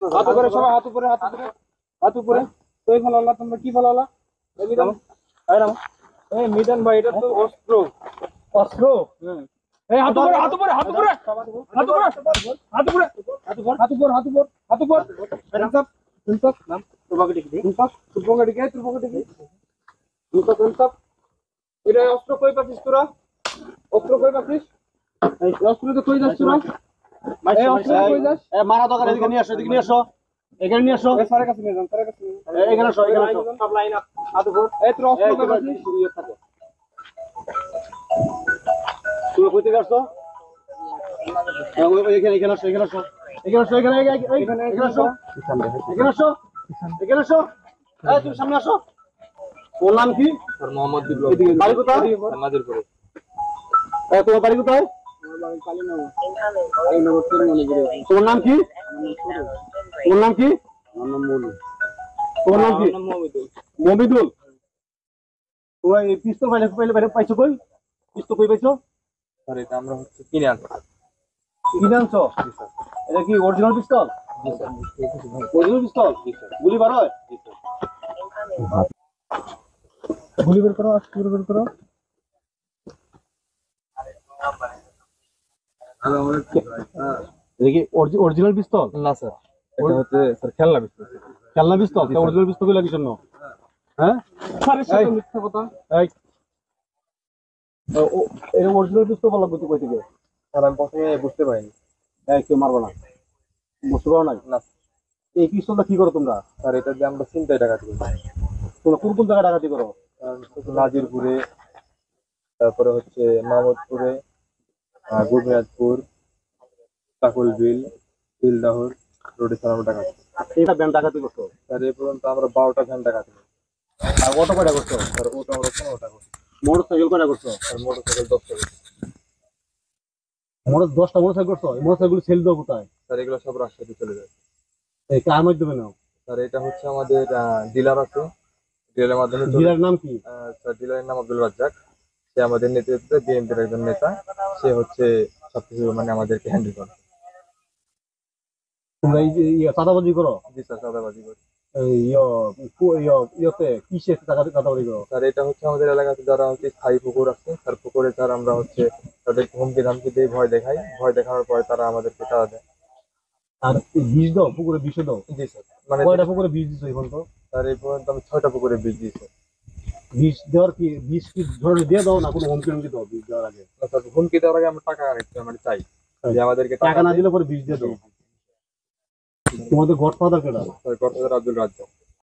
হাত উপরে সবাই, হাত উপরে, হাত উপরে, হাত উপরে। তুই ফেলালা, তোমরা কি ফেলালা? এই মিজান, এই মিজান ভাই, এটা তো অস্ত্র। অস্ত্র? এই হাত উপরে, হাত উপরে, হাত উপরে, হাত উপরে, হাত উপরে, হাত উপরে, হাত উপরে, হাত উপরে, হাত উপরে। ইনসাফ, ইনসাফ, নাম তোর পকেটে কি? ইনসাফ, তোর পকেটে কি? তোর পকেটে কি? ইনসাফ, ইনসাফ। এটা অস্ত্র কই পাচ্ছিস তোরা? অস্ত্র কই পাচ্ছিস? এই অস্ত্র তো কই যাস তোরা? এই অস্ত্র কই যাস? এ মারা দরকার, এদিকে নিয়ে আসো, এদিকে নিয়ে আসো, এখানে নিয়ে আসো, এই স্যারের কাছে নিয়ে যান, স্যারের কাছে নিয়ে যান। এখানে আসো, এখানে আসো। সব লাইন আপ, হাত উপর। এই তোর অস্ত্র কই পাচ্ছিস? তুমি কই থেকে আসছো? এখানে এখানে আসো, এখানে আসো, এখানে আসো, এখানে এখানে আসো, এখানে আসো, এখানে আসো। এই তুমি সামনে আসো। ওর নাম কি? স্যার মোহাম্মদ বিপ্লব। বাড়ি কোথায়? নাজিরপুরে। এই তোমার বাড়ি কোথায়? তোমার নাম কি? তোমার নাম কি? তোমার নাম কি? মমিদুল। তোমার এই পিস্তল পাইলে পাইছো কই? পিস্তল কই পাইছো? স্যার এটা আমরা হচ্ছে কিনে আনছি। কিনে আনছো? এটা কি অরিজিনাল পিস্তল? জি স্যার। অরিজিনাল পিস্তল? গুলি বার হয়? গুলি বের করো, আস্তে করে বের করো। এটা কি অরিজিনাল পিস্তল? না স্যার, এটা হচ্ছে স্যার খেলনা পিস্তল। খেলনা পিস্তল? অরিজিনাল পিস্তল গুলো কিসের জন্য? হ্যাঁ? স্যারের সাথে মিথ্যা কথা। এই এরকম অরিজিনাল পিস্তল বলা কই থেকে? স্যার আমি প্রথমে বুঝতে পারিনি। এই কেউ মারবো না, বুঝতে পারো না? না এই পিস্তলটা কি করো তোমরা? স্যার, এটা দিয়ে আমরা চিন্তায় ডাকাতি করি। তোমরা কোন কোন জায়গায় ডাকাতি করো? নাজিরপুরে, তারপরে হচ্ছে মাহমুদপুরে, গুরমিয়াদপুর, কাকুলবিল, বিলদাহর রোডে স্যার আমরা ডাকাতি করি। এটা ব্যান্ড ডাকাতি করছো? স্যার এই পর্যন্ত আমরা 12টা ভ্যান ডাকাতি করি। আর অটো কয়টা করছো? স্যার ওটা আমরা 15টা করি। মোটর সাইকেল কয়টা করছো? স্যার মোটরসাইকেল 10টা করি। মোটর 10টা মোটরসাইকেল করছো? এই মোটরসাইকেল সেল দাও কোথায়? স্যার এগুলো সব রাজশাহীতে চলে যায়। এই কার মাধ্যমে নাও? স্যার এটা হচ্ছে আমাদের ডিলার আছে, ডিলারের মাধ্যমে ডিলার নাম কি? স্যার ডিলারের নাম আব্দুল রাজ্জাক। সে আমাদের নেতৃত্বে বিএনপির একজন নেতা। সে হচ্ছে সবকিছু মানে আমাদেরকে হ্যান্ডেল করে। তোমরা এই যে চাঁদাবাজি করো? জি স্যার, চাঁদাবাজি করি। এই ইয়েতে কিসে চাঁদাবাজি করো? স্যার এটা হচ্ছে আমাদের এলাকাতে যারা হচ্ছে স্থায়ী পুকুর আছে, তার পুকুরে স্যার আমরা হচ্ছে তাদেরকে হুমকি ধামকি দিয়ে ভয় দেখাই। ভয় দেখানোর পরে তারা আমাদেরকে চাঁদা দেয়। আর বিষ দাও, পুকুরে বিষ দাও? জি স্যার। মানে কয়টা পুকুরে বিষ দিছো এখন তো? স্যার এই পর্যন্ত আমি 6টা পুকুরে বীজ দিয়েছি। বিষ দেওয়ার কি, বিষ কি ধরে দিয়ে দাও না কোনো হুমকি হুমকি দাও বিষ দেওয়ার আগে? স্যার হুমকি দেওয়ার আগে আমরা টাকা মানে চাই যে আমাদেরকে টাকা না দিলে পরে বিষ দিয়ে দাও। তোমাদের গডফাদার কেডা? Sir godfather Abdul Razzak.